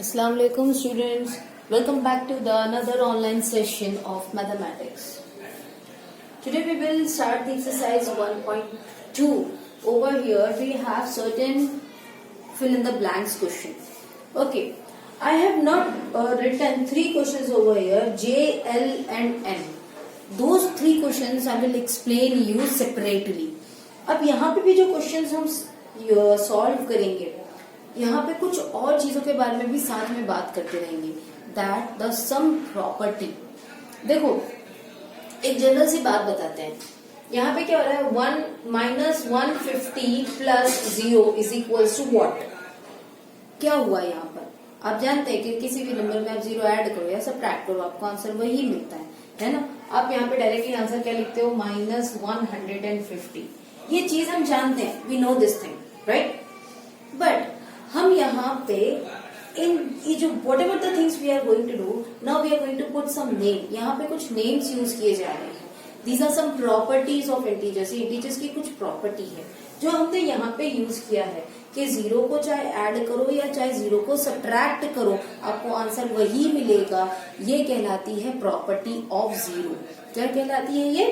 Assalamu alaikum students. Welcome back to the another online session of mathematics. Today we will start the exercise 1.2. Over here we have certain fill in the blanks question. Okay, I have not written three questions over here, J, L and N. Those three questions I will explain you separately. अब यहाँ पे भी जो questions हम solve करेंगे, यहाँ पे कुछ और चीजों के बारे में भी साथ में बात करते रहेंगे. That the sum property. देखो एक जनरल सी बात बताते हैं. यहाँ पे क्या हो रहा है, 1 minus 150 plus 0 is equal to what. क्या हुआ यहाँ पर? आप जानते हैं कि किसी भी नंबर में आप 0 ऐड करो या सब्ट्रैक्ट करो आपको आंसर वही मिलता है ना. आप यहाँ पे डायरेक्टली आंसर क्या लिखते हो, माइनस 150. ये चीज हम जानते हैं, we know this thing, right. But हम यहाँ पे इन ये जो whatever the things we are going to do, now we are going to put some name. यहाँ पे कुछ नेम्स यूज किए जा रहे हैं. These are some properties of integers. Integers की कुछ प्रॉपर्टी है जो हमने यहाँ पे यूज किया है कि 0 को चाहे ऐड करो या चाहे 0 को सब्ट्रैक्ट करो आपको आंसर वही मिलेगा. ये कहलाती है प्रॉपर्टी ऑफ 0. क्या कहलाती है ये?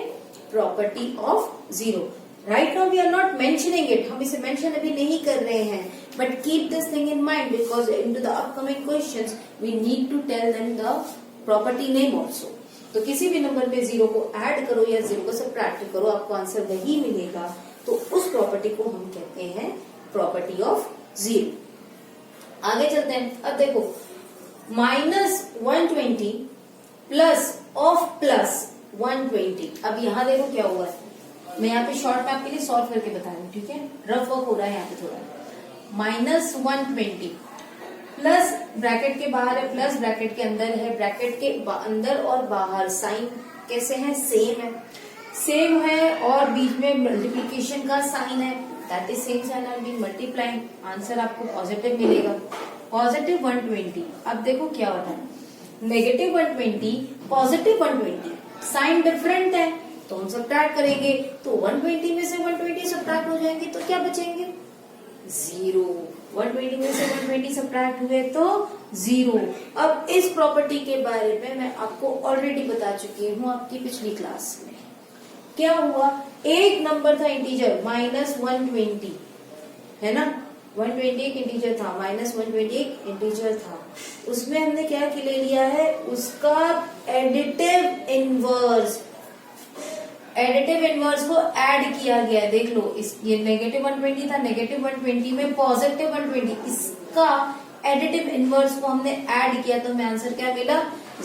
Property of 0. Right now we are not mentioning it. हम इसे मेंशन अभी नहीं कर रहे हैं. But keep this thing in mind because into the upcoming questions we need to tell them the property name also. तो किसी भी नंबर में 0 को ऐड करो या 0 को सब्ट्रैक्ट करो आपको आंसर वही मिलेगा. तो उस प्रॉपर्टी को हम कहते हैं प्रॉपर्टी ऑफ 0. आगे चलते हैं. अब देखो माइनस 120 प्लस ऑफ प्लस 120. अब यहाँ देखो क्या हुआ है. मैं यहाँ पे शॉर्ट में आपके लिए सॉल्व करके बता रही हूँ, ठीक है. रफ वर्क हो रहा है यहाँ पे थोड़ा. माइनस 120 प्लस ब्रैकेट के बाहर है, प्लस ब्रैकेट के अंदर है. ब्रैकेट के अंदर और बाहर साइन कैसे है? सेम है और बीच में मल्टीप्लीकेशन का साइन है. That is same sign are being multiplying. Answer आपको पॉजिटिव मिलेगा, पॉजिटिव 120. अब देखो क्या होता है, नेगेटिव 120 पॉजिटिव 120. साइन डिफरेंट है तो हम सब्ट्रैक्ट करेंगे तो 120 में से 120 सब्ट्रैक्ट हो जाएंगे तो क्या बचेंगे? 0. 120 में से 120 सब्ट्रैक्ट हुए तो 0. अब इस प्रॉपर्टी के बारे में मैं आपको ऑलरेडी बता चुकी हूँ आपकी पिछली क्लास में. क्या हुआ, एक नंबर था इंटीजर माइनस 120 है ना. 120 एक इंटीजर था, माइनस 120 एक इंटीजर था. उसमें हमने क्या ले लिया है, उसका एडिटिव इनवर्स. एडिटिव इनवर्स को ऐड किया गया है. देख लो ये नेगेटिव 120 था, नेगेटिव 120 में पॉजिटिव 120, इसका एडिटिव इनवर्स को हमने ऐड किया तो हमें आंसर क्या मिला?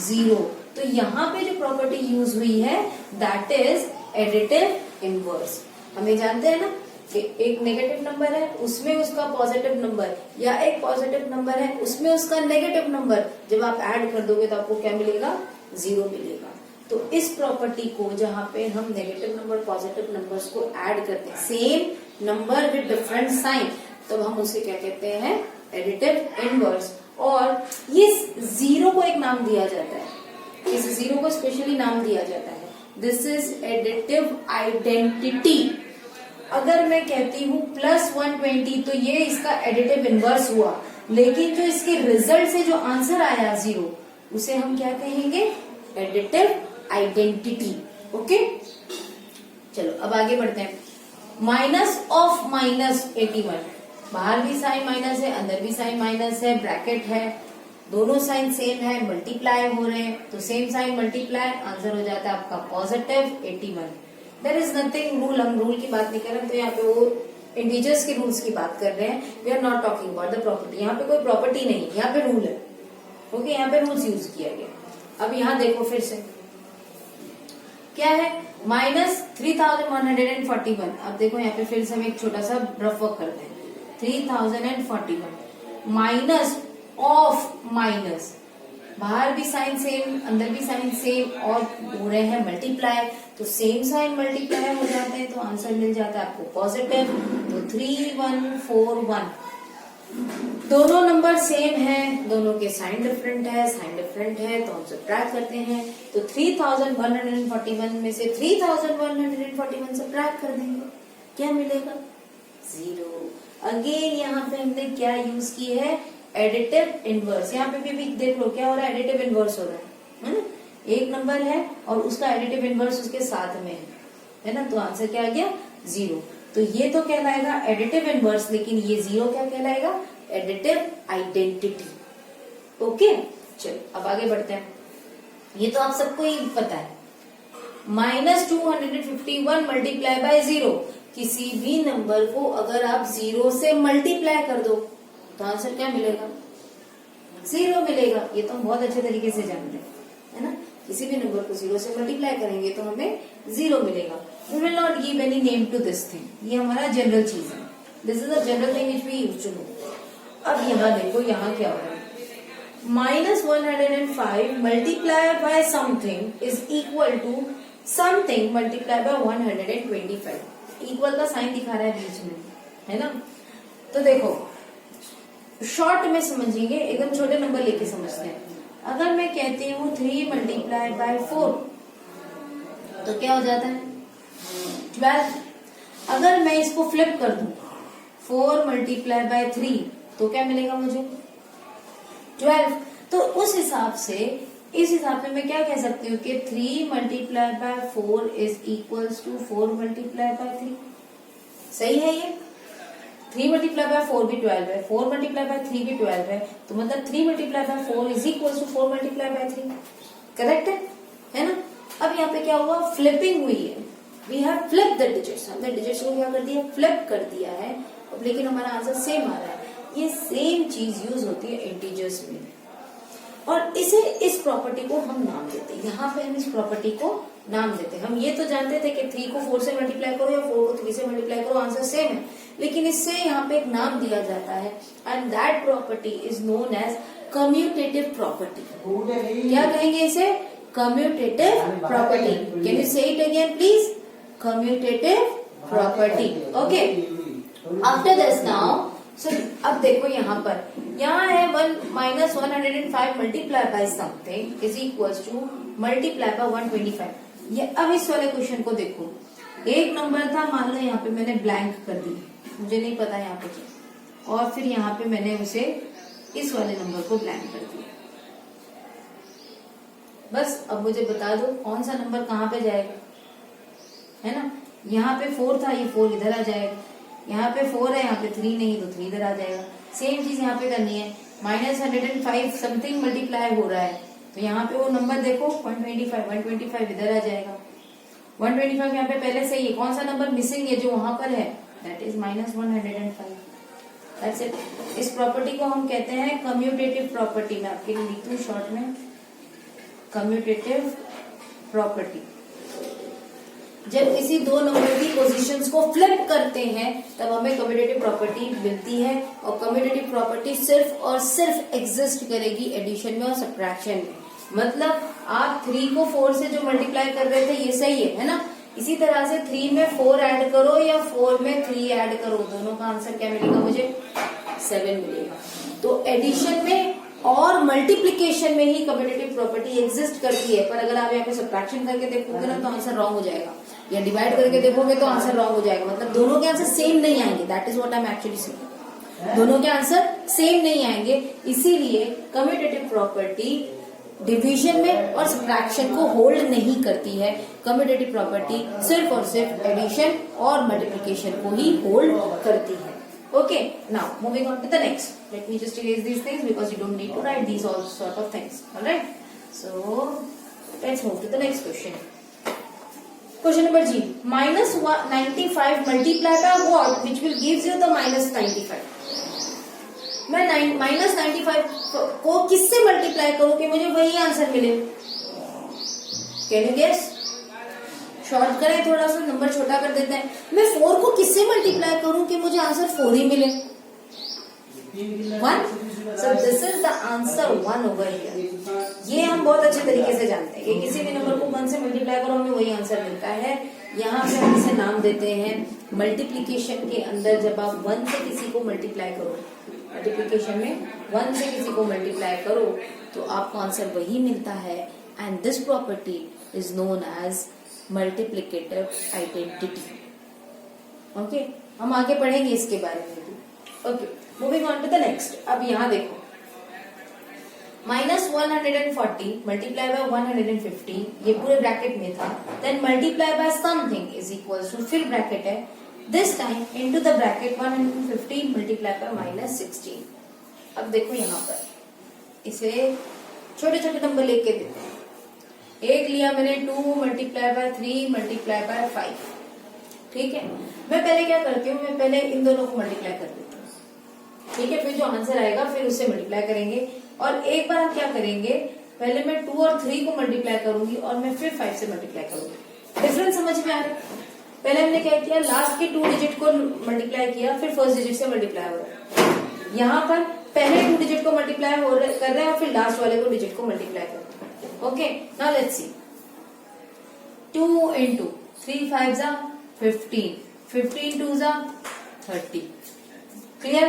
0. तो यहाँ पे जो प्रॉपर्टी यूज हुई है दैट इज एडिटिव इनवर्स. हमें जानते हैं ना कि एक नेगेटिव नंबर है उसमें उसका पॉजिटिव नंबर, या एक पॉजिटिव नंबर है उसमें उसका नेगेटिव नंबर, जब आप ऐड कर दोगे तो आपको क्या मिलेगा? 0 मिलेगा. तो इस प्रॉपर्टी को जहाँ पे हम नेगेटिव नंबर पॉजिटिव नंबर्स को ऐड करते हैं, same number with different sign, तो हम उसे क्या कहते हैं? Additive inverse. और ये 0 को एक नाम दिया जाता है, इस 0 को स्पेशली नाम दिया जाता है. This is additive identity. अगर मैं कहती हूँ प्लस 120 तो ये इसका एडिटिव इनवर्स हुआ, लेकिन जो इसके रिजल्ट से जो आंसर आया 0 उसे हम क्या कहेंगे? Additive identity. ओके, चलो अब आगे बढ़ते हैं. Minus of minus 81. बाहर भी साइन माइनस है, अंदर भी साइन माइनस है, ब्रैकेट है, दोनों साइन सेम है, मल्टीप्लाई हो रहे हैं तो सेम साइन मल्टीप्लाई, आंसर हो जाता है आपका positive 81. There is nothing rule. हम रूल की बात नहीं कर रहे, तो यहाँ पे वो इंटीजर्स के रूल्स की बात कर रहे हैं. We are not talking about the property. यहाँ पे कोई प्रॉपर्टी नहीं, यहाँ पे रूल है. ओके, यहाँ पे रूल्स यूज किया गया. अब यहाँ देखो फिर से क्या है, माइनस 3141. अब देखो यहाँ पे फिर से हम एक छोटा सा रफ वर्क करते हैं. 3041 माइनस ऑफ माइनस, बाहर भी साइन सेम अंदर भी साइन सेम और हो रहे हैं मल्टीप्लाई, तो सेम साइन मल्टीप्लाई हो जाते हैं तो आंसर मिल जाता है आपको पॉजिटिव. तो 3141. दोनों नंबर सेम है, दोनों के साइन डिफरेंट है तो हम सब्ट्रैक्ट करते हैं. तो 3141 में से 3141 सब्ट्रैक्ट कर देंगे, क्या मिलेगा? 0. अगेन यहाँ पे हमने क्या यूज की है? Additive inverse. यहाँ पे भी देख लो क्या हो रहा है, एडिटिव इनवर्स हो रहा है ना। एक नंबर है और उसका एडिटिव इनवर्स उसके साथ में है ना, तो आंसर क्या आ गया 0। तो ये तो कहलाएगा एडिटिव इनवर्स, लेकिन ये 0 क्या कहलाएगा, एडिटिव आइडेंटिटी। ओके चलो अब आगे बढ़ते हैं। ये तो आप सबको ही पता है, -251 मल्टीप्लाई बाय 0। किसी भी नंबर को अगर आप 0 से मल्टीप्लाई कर दो तो आंसर क्या मिलेगा, 0 मिलेगा। ये तो हम बहुत अच्छे तरीके से जानते हैं, है ना। किसी भी नंबर को 0 से मल्टीप्लाई करेंगे तो हमें 0 मिलेगा। We will not give any name to this thing, ये हमारा जनरल चीज है। This is a general thing which we use to know. अब यहाँ देखो, यहाँ क्या हो रहा है, -105 multiply by something is equal to something multiply by 125। Equal का साइन दिखा रहा है बीच में, है ना। तो देखो शॉर्ट में समझेंगे, एकदम छोटे नंबर लेके समझते हैं। अगर मैं कहती हूँ 3 मल्टीप्लाई बाय 4 तो क्या हो जाता है 12। अगर मैं इसको फ्लिप कर दूं 4 मल्टीप्लाई बाय 3 तो क्या मिलेगा मुझे 12। तो उस हिसाब से, इस हिसाब से मैं क्या कह सकती हूँ कि 3 multiply by 4 is equals to 4 multiply by 3। सही है ये। 3 मल्टीप्लाई बाय 4 भी 12 है, 4 मल्टीप्लाई बाय 3 भी 12 है, तो मतलब 3 multiply by 4 is equal to 4 multiply by 3। Correct है ना। अब यहाँ पे क्या हुआ, फ्लिपिंग हुई है। We have flip the digits, हमने डिजिट्स को क्या कर दिया, फ्लिप कर दिया है। अब लेकिन हमारा आंसर सेम आ रहा है। ये सेम चीज यूज होती है इंटीजर्स में, और इसे, इस प्रॉपर्टी को हम नाम देते हैं। यहाँ पे हम इस प्रॉपर्टी को नाम देते हैं। हम ये तो जानते थे कि 3 को 4 से मल्टीप्लाई करो या 4 को 3 से मल्टीप्लाई करो, आंसर सेम है, लेकिन इससे यहाँ पे एक नाम दिया जाता है, and that property is known as commutative property. क्या कहेंगे इसे, commutative property. Can you say it again please, commutative property. Okay, after this now, so अब देखो यहाँ पर, यहाँ है -105 multiply by something is equals to multiply by 125। ये अब इस वाले क्वेश्चन को देखो, एक नंबर था, मान लो यहाँ पे मैंने ब्लैंक कर दी, मुझे नहीं पता यहाँ पे क्या, और फिर यहाँ पे मैंने उसे, इस वाले नंबर को ब्लैंक कर दिया। बस अब मुझे बता दो कौन सा नंबर कहाँ पे जाएगा, है ना। यहाँ पे 4 था, ये 4 इधर आ जाएगा। यहाँ पे 4 है, यहाँ पे 3 नहीं, तो 3 इधर आ जाएगा। सेम चीज यहाँ पे करनी है, -105 समथिंग मल्टीप्लाई हो रहा है, तो यहाँ पे वो नंबर देखो 125 इधर आ जाएगा। 125 यहाँ पे पहले से ही, कौन सा नंबर मिसिंग है जो वहां पर है, दैट इज -105। That's it. इस प्रॉपर्टी को हम कहते हैं कम्यूटेटिव प्रॉपर्टी। मैं आपके लिए लिखती हूँ शॉर्ट में, कम्यूटेटिव प्रॉपर्टी। जब किसी दो नंबर की पोजीशंस को फ्लिप करते हैं तब हमें कम्यूटेटिव प्रॉपर्टी मिलती है, और कम्यूटेटिव प्रॉपर्टी सिर्फ और सिर्फ एग्जिस्ट करेगी एडिशन में और सब्ट्रैक्शन में। मतलब आप 3 को 4 से जो मल्टीप्लाई कर रहे थे ये सही है ना। इसी तरह से 3 में 4 ऐड करो या 4 में 3 ऐड करो, दोनों का आंसर क्या मिलेगा मुझे, 7 मिलेगा। तो एडिशन में और मल्टीप्लीकेशन में ही कम्यूटेटिव प्रॉपर्टी एग्जिस्ट करती है, पर अगर आप यहाँ पे सब्ट्रैक्शन करके देखोगे ना तो आंसर रॉन्ग हो जाएगा, या डिवाइड करके देखोगे तो आंसर रॉन्ग हो जाएगा। मतलब दोनों के आंसर सेम नहीं आएंगे, that is what I am actually saying. दोनों के आंसर सेम नहीं आएंगे, इसीलिए कम्यूटेटिव प्रॉपर्टी डिवीजन में और सब्ट्रैक्शन को होल्ड नहीं करती है। कम्यूटेटिव प्रॉपर्टी सिर्फ और सिर्फ एडिशन और मल्टीप्लिकेशन को ही होल्ड करती है। Okay, now moving on to the next. Let me just erase these things because you don't need to write these all sort of things. Alright? So, let's move to the next question. Question number G. -95 multiply by what which will gives you the -95. मैं -95 को किससे multiply करूं कि मुझे वही answer मिले? Can you guess? Short करें थोड़ा सा, नंबर छोटा कर देते हैं। मैं 4 को किससे मल्टीप्लाई करूं कि मुझे आंसर 4 ही मिले, 1। So this is the answer 1 over here। ये हम बहुत अच्छे तरीके से जानते हैं कि किसी भी नंबर को 1 से मल्टीप्लाई करो हमें वही आंसर मिलता है। यहाँ पे हम इसे नाम देते हैं मल्टीप्लीकेशन के अंदर। जब आप 1 से किसी को मल्टीप्लाई करो, मल्टीप्लीकेशन में 1 से किसी को मल्टीप्लाई करो तो आपको आंसर वही मिलता है, and this property is known as multiplicative identity. Okay, हम आगे पढ़ेंगे इसके बारे में भी। Okay, moving on to the next. अब यहाँ देखो, माइनस 140 मल्टीप्लाई बाय 150, ये पूरे ब्रैकेट में था, then multiply by something is equal to, फिर ब्रैकेट है, this time into the bracket 150 multiply by minus 16। अब देखो यहाँ पर इसे छोटे छोटे नंबर लेके देते हैं। एक लिया मैंने 2 मल्टीप्लाई बाय 3 मल्टीप्लाई बाय 5, ठीक है। मैं पहले क्या करती हूँ, मैं पहले इन दोनों को मल्टीप्लाई कर देती हूँ, ठीक है। फिर जो आंसर आएगा फिर उससे मल्टीप्लाई करेंगे, और एक बार हम क्या करेंगे, पहले मैं 2 और 3 को मल्टीप्लाई करूंगी और मैं फिर 5 से मल्टीप्लाई करूंगी। डिफरेंस समझ में आ रहा है? पहले हमने क्या किया, लास्ट के 2 डिजिट को मल्टीप्लाई किया, फिर फर्स्ट डिजिट से मल्टीप्लाई हो रहा है। यहाँ पर पहले 2 डिजिट को मल्टीप्लाई कर रहे हैं और फिर लास्ट वाले को डिजिट को मल्टीप्लाई कर रहे हैं। Okay, now let's see, 2 into 3 5 जा 15, 15 2 जा 30, क्लियर।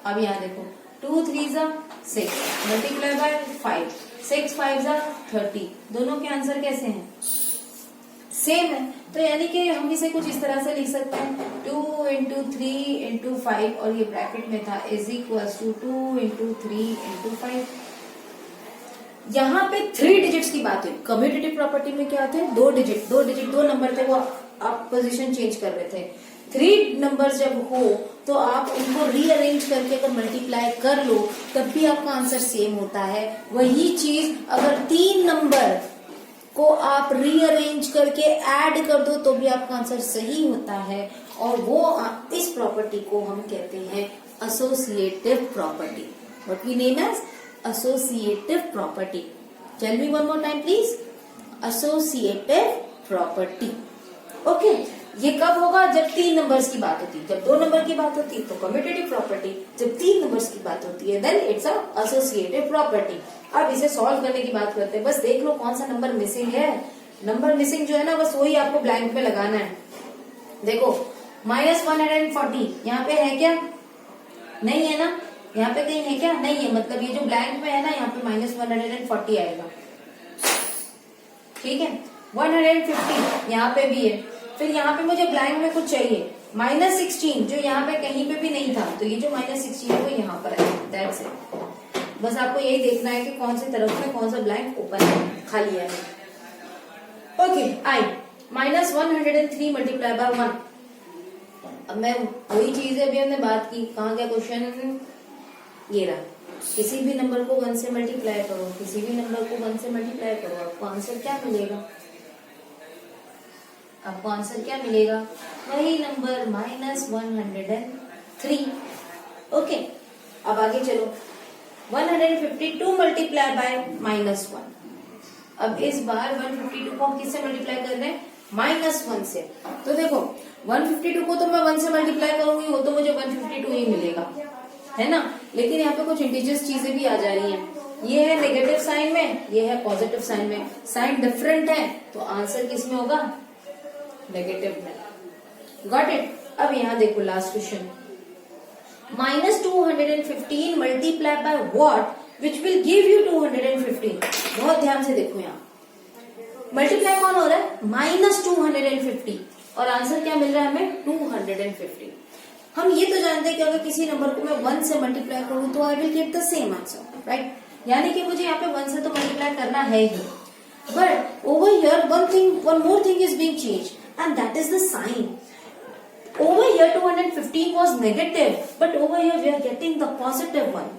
अब यहाँ देखो 2 3 जा 6 मल्टीप्लाई बाय 5, 6 5 जा 30, दोनों के आंसर कैसे हैं, सेम है। तो यानी कि हम इसे कुछ इस तरह से लिख सकते हैं, 2 into 3 into 5, और ये ब्रैकेट में था, is equal to 2 into 3 into 5। यहाँ पे 3 डिजिट्स की बात हुई। कम्यूटेटिव प्रॉपर्टी में क्या थे, 2 डिजिट 2 नंबर थे, वो आप पोजीशन चेंज कर रहे थे। 3 नंबर जब हो तो आप उनको रीअरेंज करके अगर मल्टीप्लाई कर लो तब भी आपका आंसर सेम होता है। वही चीज अगर 3 नंबर को आप रीअरेंज करके ऐड कर दो तो भी आपका आंसर सही होता है, और वो इस प्रॉपर्टी को हम कहते हैं associative property. What we name as associative property. Tell me one more time please, associative property. Okay, ये कब होगा, जब 3 नंबर्स की बात होती है। जब 2 नंबर की बात होती है तो कम्यूटेटिव प्रॉपर्टी, जब 3 नंबर्स की बात होती है then it's a associative property. अब इसे सॉल्व करने की बात करते हैं। बस देख लो कौन सा नंबर मिसिंग है। नंबर मिसिंग जो है ना, बस वही आपको ब्लैंक में लगाना है। देखो -140 यहाँ पे है क्या, नहीं है ना, यहाँ पे कहीं है क्या, नहीं है। मतलब ये जो ब्लैंक में है ना, यहाँ पे -140 आएगा, ठीक है। 150 यहाँ पे भी है, फिर यहाँ पे मुझे ब्लैंक में कुछ चाहिए, -16 जो यहाँ पे कहीं पे भी नहीं था, तो ये जो -16 है वो यहाँ पर है। That's it. बस आपको यही देखना है कि कौन सी तरफ में कौन सा ब्लैंक ओपन है, खाली है। Okay, I -103 multiply by 1। अब मैं वही चीज है अभी हमने बात की, कहाँ गया क्वेश्चन, ये रहा। किसी भी नंबर को 1 से मल्टीप्लाई करो, किसी भी नंबर को 1 से मल्टीप्लाई करो, आपको आंसर क्या मिलेगा, आपको आंसर क्या मिलेगा, वही नंबर -103। ओके, अब आगे चलो, 152 मल्टीप्लाई बाय -1। अब इस बार 152 को हम किससे मल्टीप्लाई कर रहे हैं, -1 से। तो देखो 152 को तो मैं 1 से मल्टीप्लाई करूंगी, वो तो मुझे 152 ही मिलेगा, है ना। लेकिन यहाँ पे कुछ इंटीजर्स चीजें भी आ जा रही हैं। ये है नेगेटिव साइन में, ये है पॉजिटिव साइन में, साइन डिफरेंट है तो आंसर किस में होगा, नेगेटिव में। Got it. अब यहाँ देखो last question, -215 multiply by what which will give you 215। बहुत ध्यान से देखो, यहाँ मल्टीप्लाई कौन हो रहा है, -250, और आंसर क्या मिल रहा है हमें, 250। हम ये तो जानते हैं कि अगर किसी नंबर को मैं 1 से मल्टीप्लाई करूं तो I will get the same answer, right. यानी कि मुझे यहाँ पे 1 से तो मल्टीप्लाई करना है ही, but over here one more thing is being changed, and that is the sign. Over here 215 was negative, but over here we are getting the positive one.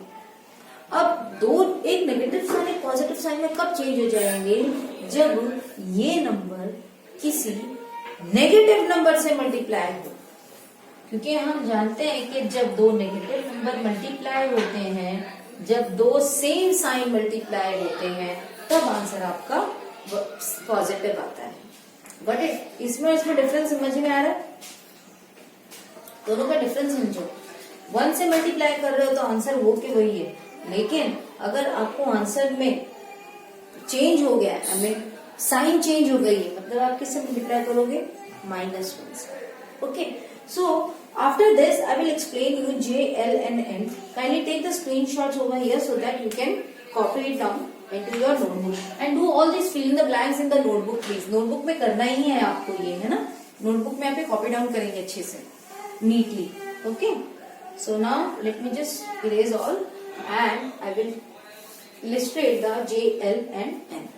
अब एक नेगेटिव साइन एक पॉजिटिव साइन में कब change हो जाएंगे, जब ये number किसी नेगेटिव नंबर से मल्टीप्लाई हो। क्योंकि हम जानते हैं कि जब 2 नेगेटिव नंबर मल्टीप्लाई होते हैं, जब 2 सेम साइन मल्टीप्लाई होते हैं, तब आंसर आपका पॉजिटिव आता है। Got it. इसमें डिफरेंस समझ में आ रहा है, दोनों का डिफरेंस समझो। 1 से मल्टीप्लाई कर रहे हो तो आंसर वो के वही है, लेकिन अगर आपको आंसर में चेंज हो गया है, साइन चेंज हो गई है, मतलब आप किससे मल्टीप्लाई करोगे, -1 से। Okay, so after this I will explain you J, L and N. Kindly take the screenshots over here so that you can copy it down into your notebook and do all this fill in the blanks in the notebook please. notebook में करना ही है आपको ये, है ना। notebook में आप copy down करेंगे अच्छे से, neatly. Okay, so now let me just erase all and I will illustrate the J, L and N.